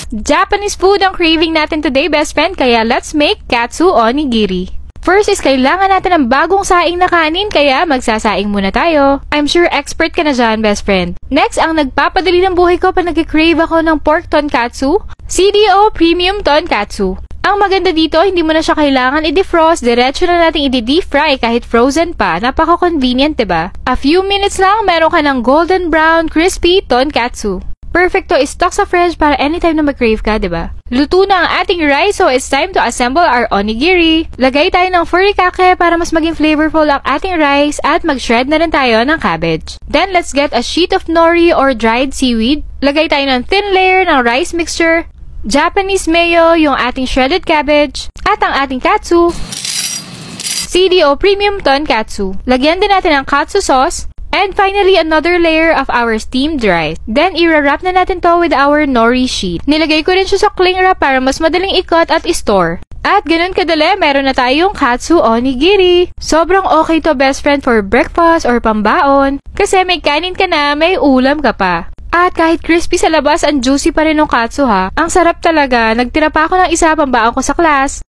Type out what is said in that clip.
Japanese food ang craving natin today, best friend, kaya let's make katsu onigiri. First is kailangan natin ng bagong saing na kanin, kaya magsasaing muna tayo. I'm sure expert ka na dyan, best friend. Next, ang nagpapadali ng buhay ko pag nag-crave ako ng pork tonkatsu, CDO Premium Tonkatsu. Ang maganda dito, hindi mo na siya kailangan i-defrost, diretso na natin i-deep fry kahit frozen pa. Napaka-convenient, diba? A few minutes lang, meron ka ng golden brown, crispy tonkatsu. Perfect to stock sa fridge para anytime na mag-crave ka, diba? Luto na ang ating rice, so it's time to assemble our onigiri. Lagay tayo ng furikake para mas maging flavorful ang ating rice at mag-shred na rin tayo ng cabbage. Then, let's get a sheet of nori or dried seaweed. Lagay tayo ng thin layer ng rice mixture, Japanese mayo, yung ating shredded cabbage, at ang ating katsu, CDO Premium Tonkatsu. Lagyan din natin ng katsu sauce, and finally, another layer of our steamed rice. Then, i-wrap na natin to with our nori sheet. Nilagay ko rin siya sa cling wrap para mas madaling ikot at i-store. At ganun kadali, meron na tayong katsu onigiri. Sobrang okay to, best friend, for breakfast or pambaon. Kasi may kanin ka na, may ulam ka pa. At kahit crispy sa labas, ang juicy pa rin ng katsu ha. Ang sarap talaga. Nagtira pa ako ng isa pambaon ko sa class.